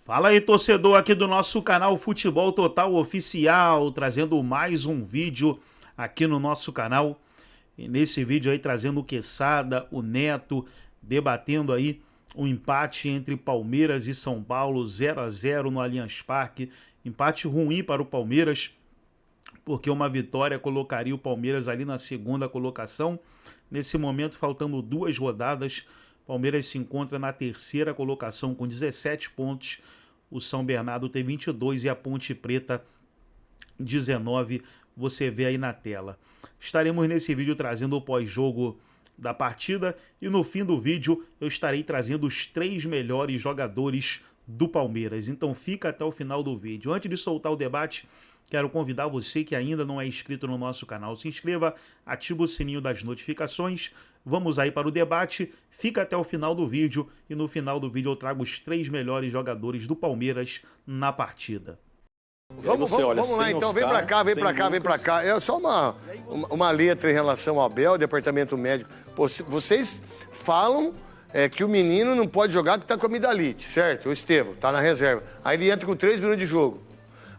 Fala aí, torcedor aqui do nosso canal Futebol Total Oficial, trazendo mais um vídeo aqui no nosso canal. E nesse vídeo aí trazendo o Quesada, o Neto, debatendo aí o empate entre Palmeiras e São Paulo, 0-0 no Allianz Parque. Empate ruim para o Palmeiras, porque uma vitória colocaria o Palmeiras ali na segunda colocação. Nesse momento, faltando 2 rodadas, Palmeiras se encontra na terceira colocação com 17 pontos. O São Bernardo tem 22 e a Ponte Preta 19. Você vê aí na tela. Estaremos nesse vídeo trazendo o pós-jogo da partida e no fim do vídeo eu estarei trazendo os 3 melhores jogadores do Palmeiras. Então fica até o final do vídeo. Antes de soltar o debate, quero convidar você que ainda não é inscrito no nosso canal, se inscreva, ative o sininho das notificações. Vamos aí para o debate, fica até o final do vídeo e no final do vídeo eu trago os 3 melhores jogadores do Palmeiras na partida. Vamos lá então, vem pra cá. É só uma letra em relação ao Abel, departamento médico. Pô, vocês falam que o menino não pode jogar que tá com amidalite, certo? O Estevão, tá na reserva. Aí ele entra com 3 minutos de jogo.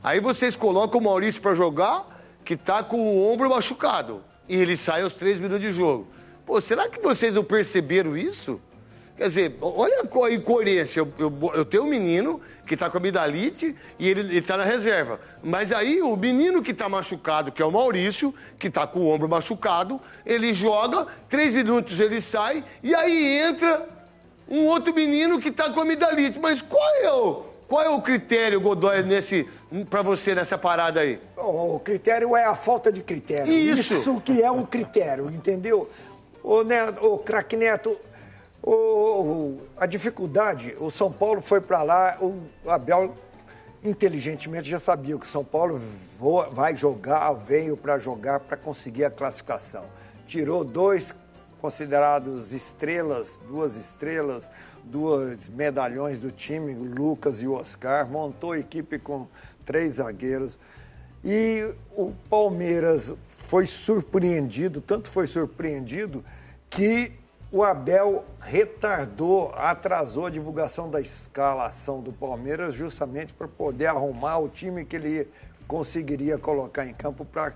Aí vocês colocam o Maurício pra jogar, que tá com o ombro machucado. E ele sai aos 3 minutos de jogo. Pô, será que vocês não perceberam isso? Quer dizer, olha a incoerência. Eu tenho um menino que tá com amidalite e ele tá na reserva. Mas aí o menino que tá machucado, que é o Maurício, que tá com o ombro machucado, ele joga, 3 minutos ele sai, e aí entra um outro menino que tá com amidalite. Mas qual é o critério, Godoy, pra você nessa parada aí? O critério é a falta de critério. Isso que é o critério, entendeu? Ô craque Neto, a dificuldade, o São Paulo foi pra lá, o Abel inteligentemente já sabia que o São Paulo vai jogar, veio pra jogar pra conseguir a classificação. Tirou 2 considerados estrelas, 2 medalhões do time, o Lucas e o Oscar, montou a equipe com 3 zagueiros. E o Palmeiras foi surpreendido, tanto foi surpreendido, que o Abel atrasou a divulgação da escalação do Palmeiras justamente para poder arrumar o time que ele conseguiria colocar em campo para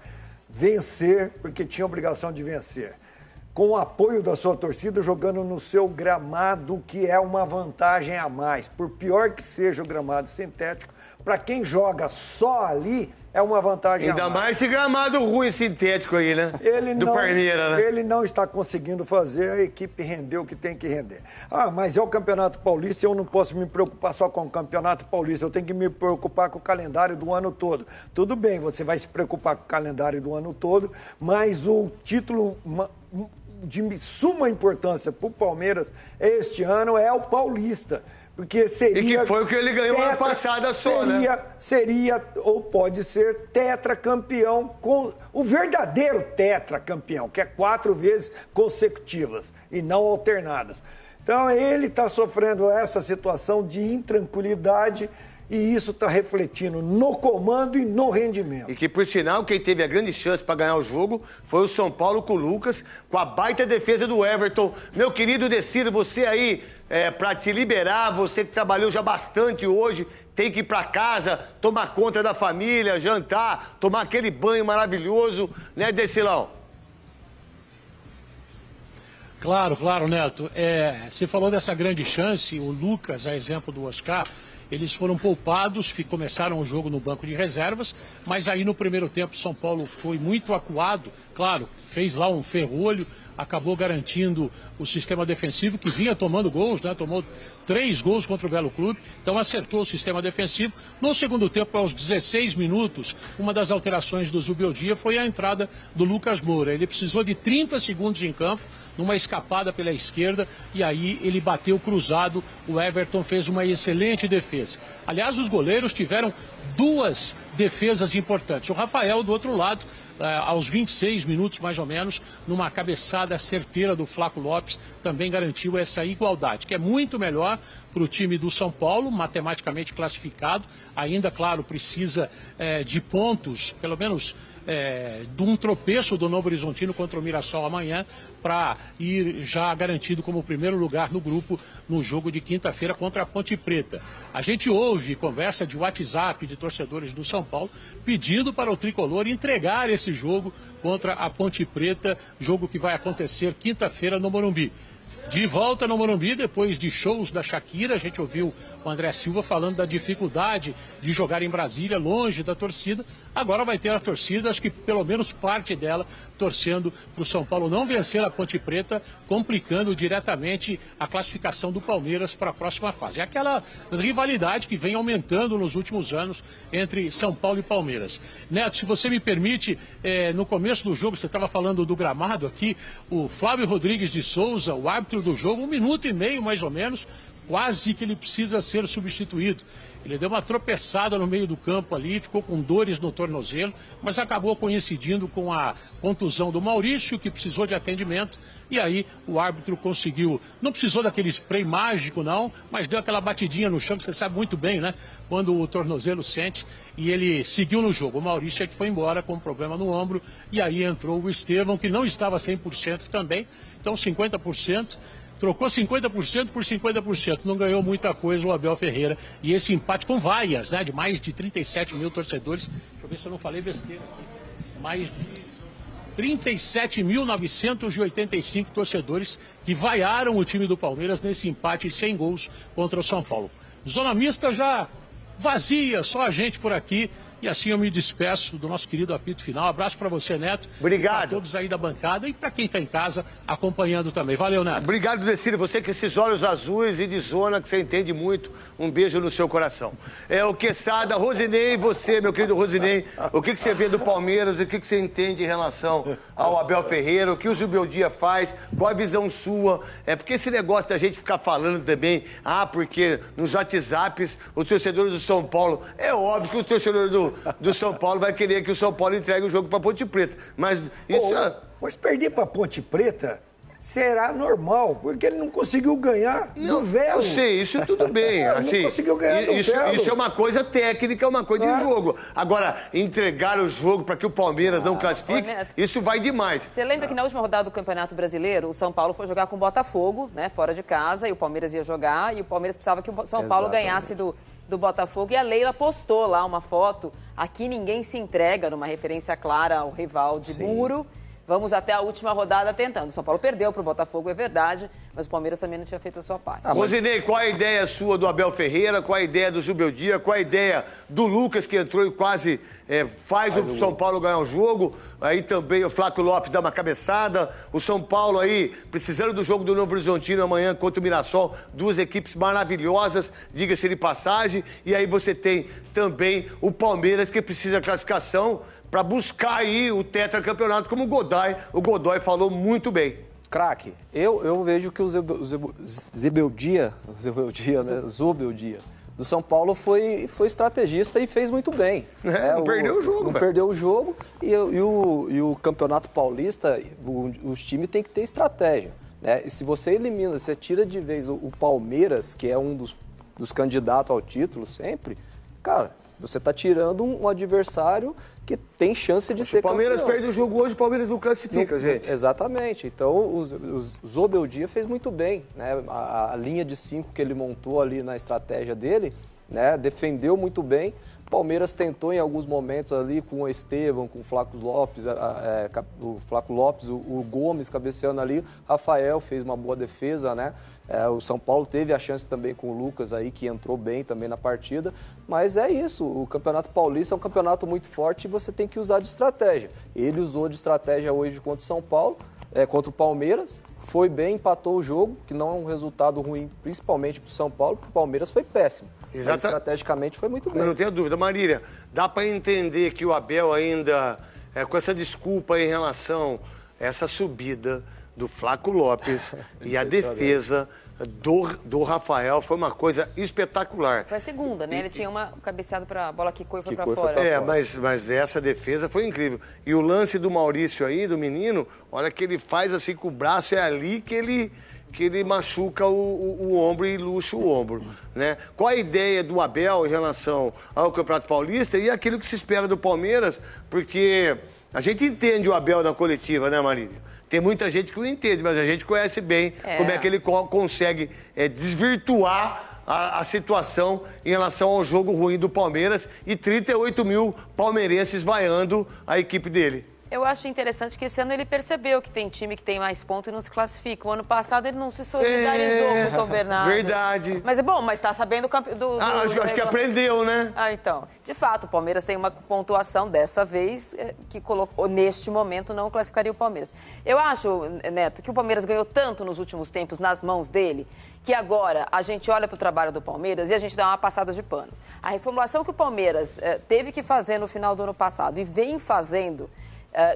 vencer, porque tinha obrigação de vencer. Com o apoio da sua torcida, jogando no seu gramado, que é uma vantagem a mais. Por pior que seja o gramado sintético, para quem joga só ali, é uma vantagem a mais. Ainda mais esse gramado ruim sintético aí, né? Do Palmeiras, né? Ele não está conseguindo fazer a equipe render o que tem que render. Ah, mas é o Campeonato Paulista e eu não posso me preocupar só com o Campeonato Paulista, eu tenho que me preocupar com o calendário do ano todo. Tudo bem, você vai se preocupar com o calendário do ano todo, mas o título de suma importância para o Palmeiras este ano é o Paulista. Porque seria... E que foi o que ele ganhou ano passada só, né? Seria, ou pode ser, tetracampeão, o verdadeiro tetracampeão, que é 4 vezes consecutivas e não alternadas. Então ele está sofrendo essa situação de intranquilidade e isso está refletindo no comando e no rendimento. E que, por sinal, quem teve a grande chance para ganhar o jogo foi o São Paulo com o Lucas, com a baita defesa do Everton. Meu querido Deciro, você aí, para te liberar, você que trabalhou já bastante hoje, tem que ir para casa, tomar conta da família, jantar, tomar aquele banho maravilhoso, né, Decilão? Claro, Neto. Você falou dessa grande chance, o Lucas, a exemplo do Oscar, eles foram poupados, começaram o jogo no banco de reservas, mas aí no primeiro tempo São Paulo foi muito acuado, claro, fez lá um ferrolho, acabou garantindo o sistema defensivo que vinha tomando gols, né? Tomou 3 gols contra o Belo Clube, então acertou o sistema defensivo. No segundo tempo, aos 16 minutos, uma das alterações do Zubeldia foi a entrada do Lucas Moura. Ele precisou de 30 segundos em campo, numa escapada pela esquerda, e aí ele bateu cruzado, o Everton fez uma excelente defesa. Aliás, os goleiros tiveram 2 defesas importantes. O Rafael, do outro lado, aos 26 minutos mais ou menos, numa cabeçada certeira do Flaco Lopes, também garantiu essa igualdade, que é muito melhor para o time do São Paulo, matematicamente classificado. Ainda, claro, precisa de pontos, pelo menos de um tropeço do Novo Horizontino contra o Mirassol amanhã, para ir já garantido como primeiro lugar no grupo no jogo de quinta-feira contra a Ponte Preta. A gente ouve conversa de WhatsApp de torcedores do São Paulo pedindo para o Tricolor entregar esse jogo contra a Ponte Preta, jogo que vai acontecer quinta-feira no Morumbi. De volta no Morumbi, depois de shows da Shakira, a gente ouviu o André Silva falando da dificuldade de jogar em Brasília, longe da torcida. Agora vai ter a torcida, acho que pelo menos parte dela, torcendo para o São Paulo não vencer a Ponte Preta, complicando diretamente a classificação do Palmeiras para a próxima fase. É aquela rivalidade que vem aumentando nos últimos anos entre São Paulo e Palmeiras. Neto, se você me permite, no começo do jogo, você estava falando do gramado aqui, o Flávio Rodrigues de Souza, o árbitro do jogo, 1 minuto e meio mais ou menos, quase que ele precisa ser substituído. Ele deu uma tropeçada no meio do campo ali, ficou com dores no tornozelo, mas acabou coincidindo com a contusão do Maurício, que precisou de atendimento, e aí o árbitro conseguiu, não precisou daquele spray mágico não, mas deu aquela batidinha no chão, que você sabe muito bem, né? Quando o tornozelo sente, e ele seguiu no jogo. O Maurício é que foi embora com um problema no ombro, e aí entrou o Estevão, que não estava 100% também, então 50%. Trocou 50% por 50%, não ganhou muita coisa o Abel Ferreira. E esse empate com vaias, né, de mais de 37 mil torcedores. Deixa eu ver se eu não falei besteira aqui. Mais de 37.985 torcedores que vaiaram o time do Palmeiras nesse empate sem gols contra o São Paulo. Zona mista já vazia, só a gente por aqui. E assim eu me despeço do nosso querido apito final. Abraço para você, Neto. Obrigado. Para todos aí da bancada e para quem está em casa acompanhando também. Valeu, Neto. Obrigado, Decílio. Você com esses olhos azuis e de zona que você entende muito. Um beijo no seu coração. O Quesada, Rosinei, você, meu querido Rosinei, o que você vê do Palmeiras, o que você entende em relação ao Abel Ferreira, o que o Zubeldia faz, qual a visão sua? Porque esse negócio da gente ficar falando também, porque nos WhatsApps, os torcedores do São Paulo, é óbvio que os torcedores do São Paulo vai querer que o São Paulo entregue o jogo para Ponte Preta. Mas isso Mas perder para Ponte Preta será normal, porque ele não conseguiu ganhar do Velo. Eu sei, isso tudo bem. Assim, não conseguiu ganhar do Velo. Isso é uma coisa técnica, é uma coisa de jogo. Agora, entregar o jogo para que o Palmeiras não classifique, isso vai demais. Você lembra que na última rodada do Campeonato Brasileiro, o São Paulo foi jogar com o Botafogo, né, fora de casa, e o Palmeiras ia jogar, e o Palmeiras precisava que o São Paulo ganhasse do Botafogo, e a Leila postou lá uma foto, aqui ninguém se entrega, numa referência clara ao rival de muro. Vamos até a última rodada tentando. O São Paulo perdeu para o Botafogo, é verdade, mas o Palmeiras também não tinha feito a sua parte. Rosinei, qual a ideia sua do Abel Ferreira? Qual a ideia do Zubeldia? Qual a ideia do Lucas, que entrou e quase faz o São Paulo ganhar o jogo? Aí também o Flávio Lopes dá uma cabeçada. O São Paulo aí, precisando do jogo do Novo Horizontino amanhã contra o Mirassol. Duas equipes maravilhosas, diga-se de passagem. E aí você tem também o Palmeiras, que precisa de classificação para buscar aí o tetracampeonato, como o Godoy falou muito bem. Craque, eu vejo que o Zubeldia do São Paulo foi estrategista e fez muito bem. Não perdeu o jogo. Não perdeu o jogo e o Campeonato Paulista, os times têm que ter estratégia. Né? E se você elimina, você tira de vez o Palmeiras, que é um dos candidatos ao título sempre, cara, você está tirando um adversário que tem chance de ser campeão. O Palmeiras perde o jogo hoje, o Palmeiras não classifica, gente. Exatamente. Então, o Zubeldia fez muito bem. Né? A linha de 5 que ele montou ali na estratégia dele, né? Defendeu muito bem. O Palmeiras tentou em alguns momentos ali com o Estevão, com o Flávio Lopes, o Gomes cabeceando ali. Rafael fez uma boa defesa, né? O São Paulo teve a chance também com o Lucas aí, que entrou bem também na partida. Mas é isso, o Campeonato Paulista é um campeonato muito forte e você tem que usar de estratégia. Ele usou de estratégia hoje contra o São Paulo, contra o Palmeiras, foi bem, empatou o jogo, que não é um resultado ruim, principalmente para o São Paulo, porque o Palmeiras foi péssimo. Mas estrategicamente foi muito bem. Eu não tenho dúvida. Marília, dá para entender que o Abel ainda, com essa desculpa em relação a essa subida do Flávio Lopes e a defesa do Rafael foi uma coisa espetacular. Foi a segunda, né? Ele tinha uma cabeceada para a bola que foi para fora. Mas essa defesa foi incrível. E o lance do Maurício aí, do menino, olha que ele faz assim com o braço, é ali que que ele machuca o ombro e luxa o ombro, né? Qual a ideia do Abel em relação ao Campeonato Paulista e aquilo que se espera do Palmeiras? Porque a gente entende o Abel na coletiva, né, Marília? Tem muita gente que não entende, mas a gente conhece bem como é que ele consegue desvirtuar a situação em relação ao jogo ruim do Palmeiras e 38 mil palmeirenses vaiando a equipe dele. Eu acho interessante que esse ano ele percebeu que tem time que tem mais pontos e não se classifica. O ano passado ele não se solidarizou com o São Bernardo. Verdade. Mas é bom, mas tá sabendo do acho que aprendeu, né? Então. De fato, o Palmeiras tem uma pontuação dessa vez que colocou, neste momento, não classificaria o Palmeiras. Eu acho, Neto, que o Palmeiras ganhou tanto nos últimos tempos nas mãos dele, que agora a gente olha para o trabalho do Palmeiras e a gente dá uma passada de pano. A reformulação que o Palmeiras teve que fazer no final do ano passado e vem fazendo,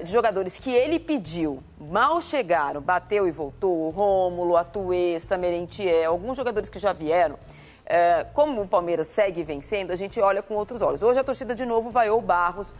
de jogadores que ele pediu, mal chegaram, bateu e voltou, o Rômulo, Atuesta, Merentiel, alguns jogadores que já vieram, como o Palmeiras segue vencendo, a gente olha com outros olhos. Hoje a torcida de novo vaiou o Barros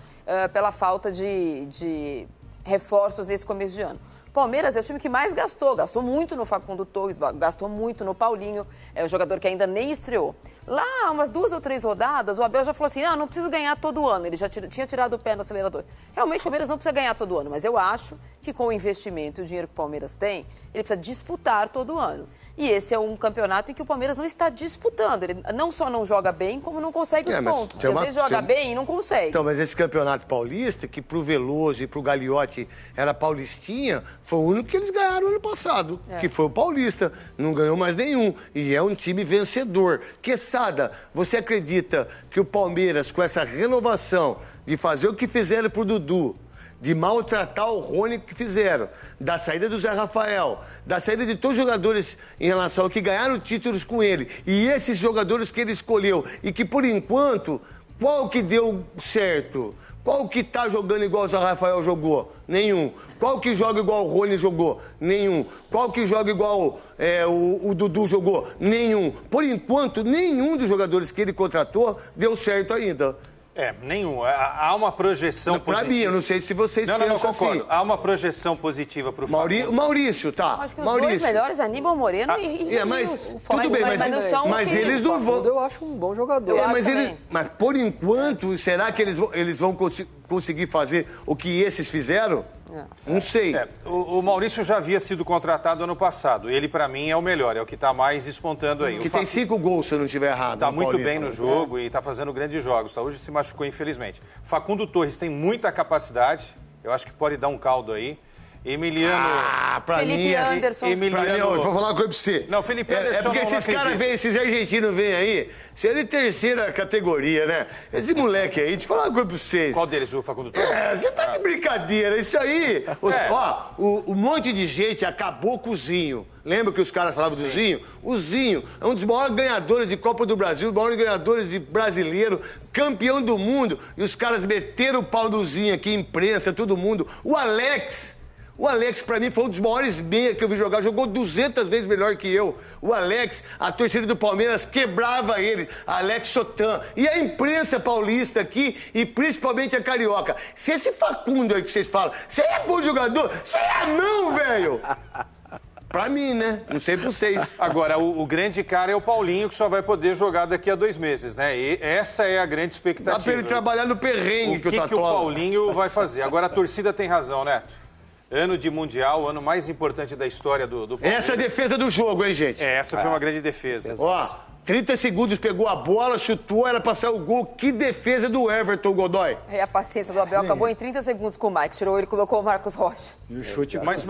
pela falta de reforços nesse começo de ano. Palmeiras é o time que mais gastou muito no Facundo Torres, gastou muito no Paulinho, é um jogador que ainda nem estreou. Lá, umas 2 ou 3 rodadas, o Abel já falou assim, não preciso ganhar todo ano, ele já tinha tirado o pé no acelerador. Realmente, o Palmeiras não precisa ganhar todo ano, mas eu acho que com o investimento e o dinheiro que o Palmeiras tem, ele precisa disputar todo ano. E esse é um campeonato em que o Palmeiras não está disputando. Ele não só não joga bem, como não consegue os pontos. Às vezes joga bem e não consegue. Então, mas esse campeonato paulista, que pro Veloso e pro Gagliotti era paulistinha, foi o único que eles ganharam ano passado, que foi o Paulista. Não ganhou mais nenhum. E é um time vencedor. Quesada, você acredita que o Palmeiras, com essa renovação de fazer o que fizeram pro Dudu, de maltratar o Rony que fizeram, da saída do Zé Rafael, da saída de todos os jogadores em relação ao que ganharam títulos com ele, e esses jogadores que ele escolheu, e que por enquanto, qual que deu certo? Qual que tá jogando igual o Zé Rafael jogou? Nenhum. Qual que joga igual o Rony jogou? Nenhum. Qual que joga igual o Dudu jogou? Nenhum. Por enquanto, nenhum dos jogadores que ele contratou deu certo ainda. Nenhum. Há uma projeção positiva. Para mim, eu não sei se vocês pensam não, concordo. assim. Há uma projeção positiva para o Maurício, tá. Acho que os dois melhores, Aníbal Moreno e mas o tudo bem, mas eles não vão. Eu acho um bom jogador. Mas por enquanto, será que eles vão conseguir fazer o que esses fizeram? Não sei. O Maurício já havia sido contratado ano passado. Ele, para mim, é o melhor. É o que está mais despontando aí. Que tem 5 gols, se eu não estiver errado. Está muito bem no jogo e está fazendo grandes jogos. Hoje se machucou, infelizmente. Facundo Torres tem muita capacidade. Eu acho que pode dar um caldo aí. Emiliano... pra Felipe mim... Anderson. Emiliano... eu vou falar uma coisa pra você. Não, Felipe Anderson porque esses caras vêm, esses argentinos vêm aí, se ele terceira categoria, né? Esse moleque aí, deixa eu falar uma coisa pra vocês. Qual deles, o Facundo Torres? Você tá de brincadeira. Isso aí... um monte de gente acabou com o Zinho. Lembra que os caras falavam do Zinho? O Zinho é um dos maiores ganhadores de Copa do Brasil, os maiores ganhadores de brasileiro, campeão do mundo. E os caras meteram o pau do Zinho aqui, imprensa, todo mundo. O Alex, pra mim, foi um dos maiores meias que eu vi jogar. Jogou 200 vezes melhor que eu. O Alex, a torcida do Palmeiras quebrava ele. Alex Sotan. E a imprensa paulista aqui, e principalmente a carioca. Se esse Facundo aí que vocês falam, você é bom jogador? Você é não, velho! Pra mim, né? Não sei pra vocês. Agora, o grande cara é o Paulinho, que só vai poder jogar daqui a 2 meses, né? E essa é a grande expectativa. Dá pra ele trabalhar no perrengue que o Tatola... O que o Paulinho vai fazer? Agora, a torcida tem razão, Neto. Ano de Mundial, o ano mais importante da história do Palmeiras. Essa é a defesa do jogo, hein, gente? Essa foi uma grande defesa. 30 segundos, pegou a bola, chutou, era pra sair o gol. Que defesa do Everton, Godoy. E a paciência do Abel acabou em 30 segundos com o Mike. Tirou ele e colocou o Marcos Rocha. E o chute mas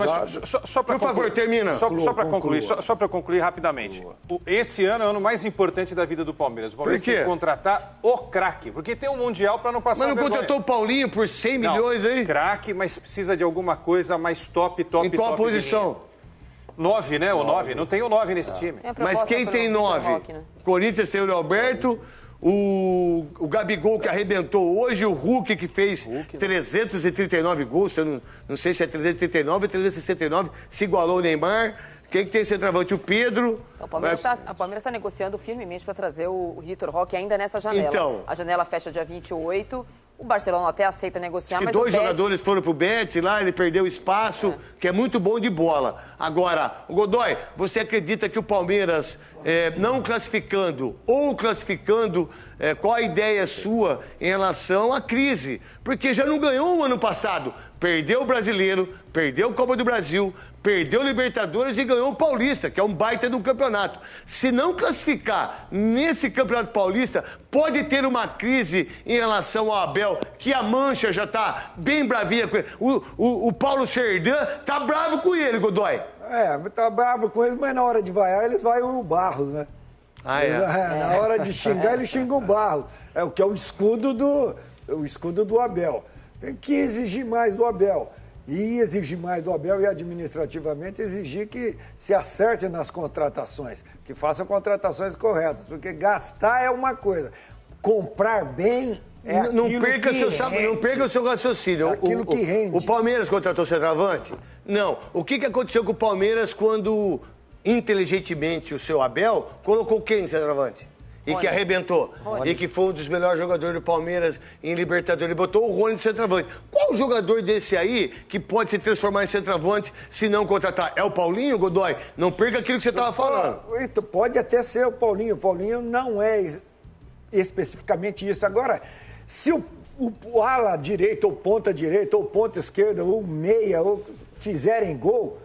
só para Por favor, termina. Só para concluir rapidamente. Esse ano é o ano mais importante da vida do Palmeiras. O Palmeiras tem que contratar o craque, porque tem um Mundial para não passar vergonha. Mas não contratou o Paulinho por 100 milhões aí? Craque, mas precisa de alguma coisa mais top. Em qual posição? 9, né? O 9. Não tem o 9 nesse time. Mas quem tem 9? Né? Corinthians tem o Alberto, o Gabigol que arrebentou hoje, o Hulk que fez 339 gols, eu não sei se é 339 ou 369, se igualou o Neymar. Quem que tem centroavante? O Pedro. O Palmeiras está negociando firmemente para trazer o Vitor Roque ainda nessa janela. Então, a janela fecha dia 28. O Barcelona até aceita negociar, mas dois jogadores foram pro Betis lá, ele perdeu espaço, que é muito bom de bola. Agora, o Godoy, você acredita que o Palmeiras, não classificando ou classificando, qual a ideia sua em relação à crise? Porque já não ganhou o ano passado. Perdeu o Brasileiro, perdeu o Copa do Brasil, perdeu o Libertadores e ganhou o Paulista, que é um baita do campeonato. Se não classificar nesse Campeonato Paulista, pode ter uma crise em relação ao Abel, que a Mancha já está bem bravinha com ele. O Paulo Serdã tá bravo com ele, Godoy. Tá bravo com eles, mas na hora de vaiar, eles vaiam o Barros, né? Na hora de xingar, eles xingam o Barros. O que é o escudo do Abel. Tem que exigir mais do Abel. E exigir mais do Abel e administrativamente exigir que se acerte nas contratações, que façam contratações corretas, porque gastar é uma coisa, comprar bem é aquilo não perca que rende. Não perca o seu raciocínio. Aquilo que rende. O Palmeiras contratou centroavante? Não. O que aconteceu com o Palmeiras quando, inteligentemente, o seu Abel colocou quem de centroavante? E que arrebentou. E que foi um dos melhores jogadores do Palmeiras em Libertadores. Ele botou o Rony de centroavante. Qual jogador desse aí que pode se transformar em centroavante se não contratar? É o Paulinho, Godoy? Não perca aquilo que você estava falando. Pode até ser o Paulinho. O Paulinho não é especificamente isso. Agora, se o ala direito, ou ponta direita, ou ponta esquerda, ou meia, ou fizerem gol,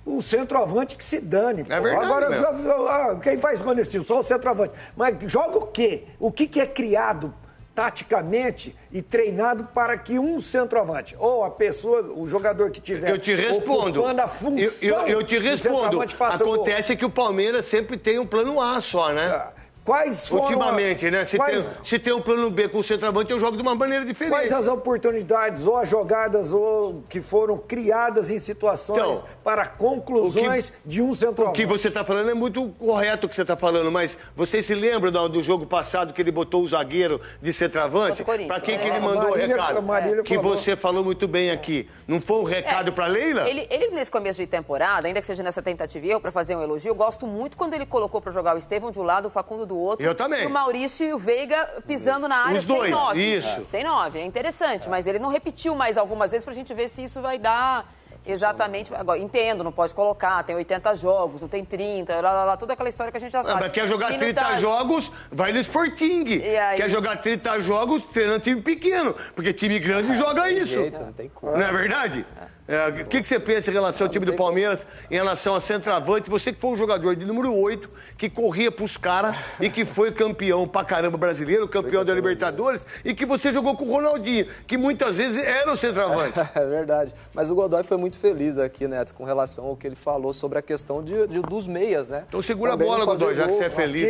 o centroavante que se dane. É verdade. Agora, quem faz gol nesse time? Só o centroavante. Mas joga o quê? O que é criado taticamente e treinado para que um centroavante, ou a pessoa, o jogador que tiver... Eu te respondo. Ocupando a função eu te respondo. Acontece que o Palmeiras sempre tem um plano A só, né? Quais foram... Ultimamente, né? Se tem um plano B com o centroavante, eu jogo de uma maneira diferente. Quais as oportunidades ou as jogadas ou que foram criadas em situações para conclusões de um centroavante? O que você está falando é muito correto o que você está falando, mas vocês se lembram do jogo passado que ele botou o zagueiro de centroavante? Para quem que ele mandou o recado? Que você falou muito bem aqui. Não foi um recado para Leila? Ele, nesse começo de temporada, ainda que seja nessa tentativa, eu para fazer um elogio, eu gosto muito quando ele colocou para jogar o Estevão de um lado, o Facundo do outro. Eu também. E o Maurício e o Veiga pisando na área. Os dois, sem 9. isso. Sem 9, é interessante, mas ele não repetiu mais algumas vezes pra gente ver se isso vai dar exatamente... Agora, entendo, não pode colocar, tem 80 jogos, não tem 30, toda aquela história que a gente já sabe. Mas quer jogar 30 jogos, vai no Sporting. Quer jogar 30 jogos, treina time pequeno, porque time grande joga isso. Não tem como. Não é verdade? O que você pensa em relação ao time do Palmeiras, em relação a centroavante? Você que foi um jogador de número 8, que corria pros caras e que foi campeão pra caramba brasileiro, campeão da Libertadores, e que você jogou com o Ronaldinho, que muitas vezes era o centroavante. É verdade. Mas o Godoy foi muito feliz aqui, Neto, com relação ao que ele falou sobre a questão dos meias, né? Então segura também a bola, Godoy, já que você é feliz.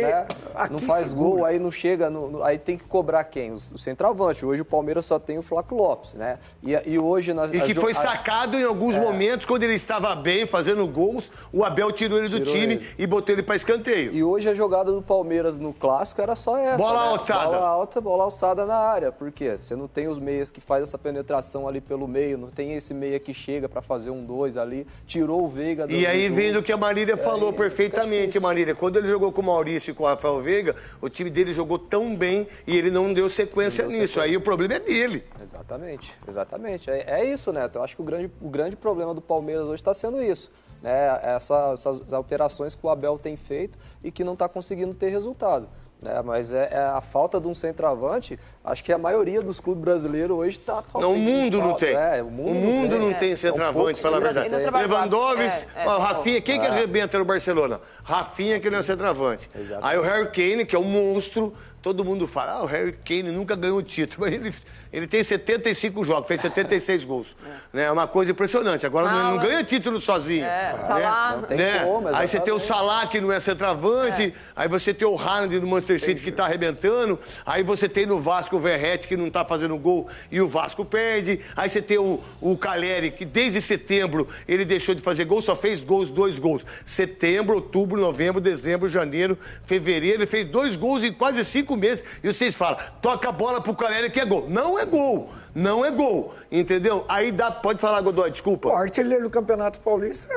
Não faz gol, aí não chega, aí tem que cobrar quem? O centroavante. Hoje o Palmeiras só tem o Flávio Lopes, né? E hoje... E que foi sacado em alguns momentos, quando ele estava bem, fazendo gols, o Abel tirou ele do time e botou ele para escanteio. E hoje a jogada do Palmeiras no Clássico era só essa. Bola alçada. Bola alta, bola alçada na área. Por quê? Você não tem os meias que faz essa penetração ali pelo meio, não tem esse meia que chega para fazer 1-2 ali, tirou o Veiga. E aí vem do que a Marília falou perfeitamente, Marília. Quando ele jogou com o Maurício e com o Rafael Veiga, o time dele jogou tão bem e ele não deu sequência nisso. Aí o problema é dele. Exatamente. É isso, Neto. Eu acho que o grande problema do Palmeiras hoje está sendo isso, né? Essas alterações que o Abel tem feito e que não está conseguindo ter resultado, né? Mas a falta de um centroavante, acho que a maioria dos clubes brasileiros hoje está faltando. Não, o mundo não tem. O mundo não tem centroavante, fala a verdade. Lewandowski, Rafinha, quem que arrebenta no Barcelona? Rafinha, que não é centroavante. Exatamente. Aí o Harry Kane, que é um monstro, todo mundo fala, o Harry Kane nunca ganhou o título, mas ele tem 75 jogos, fez 76 gols. É uma coisa impressionante. Agora não ganha título sozinho. Salah. Não tem como, aí você tem o Salah, que não é centroavante, aí você tem o Haaland do Manchester City, que está arrebentando, aí você tem no Vasco o Verratti, que não está fazendo gol e o Vasco perde, aí você tem o Caleri, que desde setembro ele deixou de fazer gol, só fez 2 gols. Setembro, outubro, novembro, dezembro, janeiro, fevereiro, ele fez 2 gols em quase 5 5 meses e vocês falam, toca a bola pro Caleri que é gol. Não é gol. Não é gol. Entendeu? Aí dá... Pode falar, Godoy, desculpa. O artilheiro do Campeonato Paulista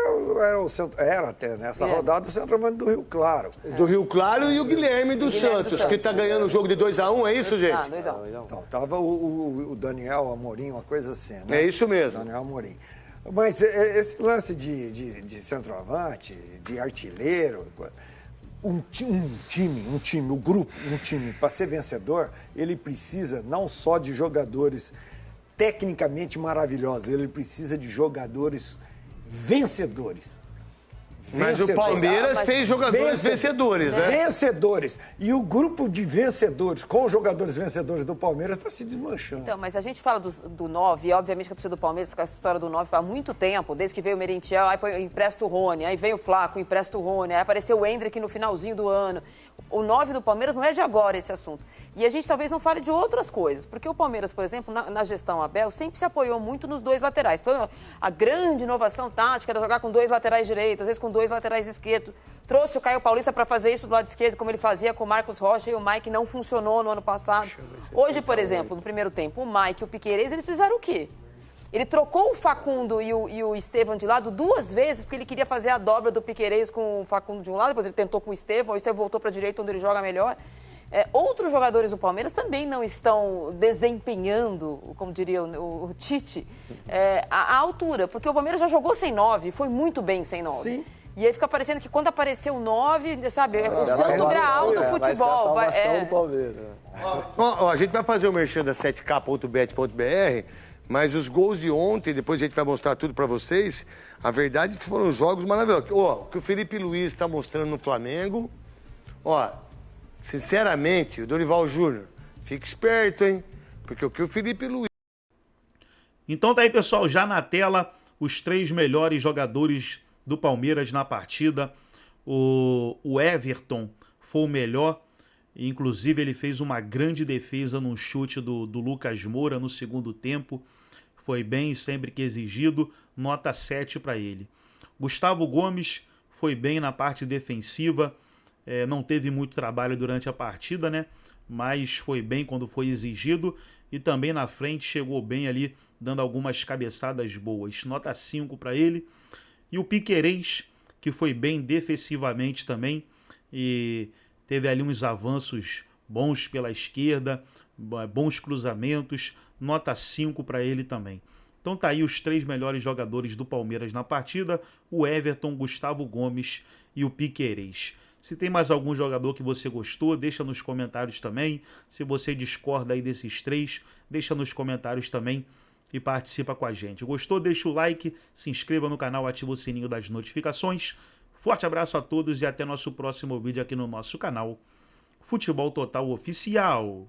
era até nessa rodada o centroavante do Rio Claro. Do Rio Claro e o Guilherme dos Santos, que tá ganhando o jogo de 2-1, é isso, gente? 2-1. Então, tava o Daniel Amorim, uma coisa assim, né? É isso mesmo. Daniel Amorim. Mas esse lance de centroavante, de artilheiro, um time, para ser vencedor, ele precisa não só de jogadores tecnicamente maravilhosos, ele precisa de jogadores vencedores. Mas o Palmeiras fez jogadores vencedores, né? Vencedores. E o grupo de vencedores, com os jogadores vencedores do Palmeiras, está se desmanchando. Então, mas a gente fala do 9, e obviamente que a torcida do Palmeiras, com essa história do 9 faz muito tempo, desde que veio o Merentiel, aí empresta o Rony, aí vem o Flaco, empresta o Rony, aí apareceu o Endrick no finalzinho do ano. O 9 do Palmeiras não é de agora esse assunto. E a gente talvez não fale de outras coisas, porque o Palmeiras, por exemplo, na gestão Abel, sempre se apoiou muito nos 2 laterais. Então, a grande inovação tática era jogar com 2 laterais direitos, às vezes com 2 laterais esquerdos. Trouxe o Caio Paulista para fazer isso do lado esquerdo, como ele fazia com o Marcos Rocha e o Mike, não funcionou no ano passado. Hoje, por exemplo, no primeiro tempo, o Mike e o Piquerez, eles fizeram o quê? Ele trocou o Facundo e o Estevão de lado 2 vezes, porque ele queria fazer a dobra do Piquerez com o Facundo de um lado, depois ele tentou com o Estevão voltou para a direita, onde ele joga melhor. Outros jogadores do Palmeiras também não estão desempenhando, como diria o Tite, a altura, porque o Palmeiras já jogou sem 9, foi muito bem sem 9. Sim. E aí fica parecendo que quando apareceu o 9, sabe, o santo graal do futebol. Vai ser a salvação do Palmeiras. A gente vai fazer o merchan da 7k.bet.br, mas os gols de ontem, depois a gente vai mostrar tudo pra vocês, a verdade foram jogos maravilhosos. O que o Felipe Luiz tá mostrando no Flamengo, sinceramente, o Dorival Júnior, fica esperto, hein? Porque o que o Felipe Luiz... Então tá aí, pessoal, já na tela, os 3 melhores jogadores do Palmeiras na partida. O Everton foi o melhor, inclusive ele fez uma grande defesa no chute do Lucas Moura no segundo tempo. Foi bem sempre que exigido, nota 7 para ele. Gustavo Gomes foi bem na parte defensiva, não teve muito trabalho durante a partida, né? Mas foi bem quando foi exigido e também na frente chegou bem ali, dando algumas cabeçadas boas. Nota 5 para ele. E o Piquerez, que foi bem defensivamente também e teve ali uns avanços bons pela esquerda, bons cruzamentos, nota 5 para ele também. Então tá aí os 3 melhores jogadores do Palmeiras na partida, o Everton, Gustavo Gomes e o Piquerez. Se tem mais algum jogador que você gostou, deixa nos comentários também. Se você discorda aí desses 3, deixa nos comentários também e participa com a gente. Gostou? Deixa o like, se inscreva no canal, ativa o sininho das notificações. Forte abraço a todos e até nosso próximo vídeo aqui no nosso canal Futebol Total Oficial.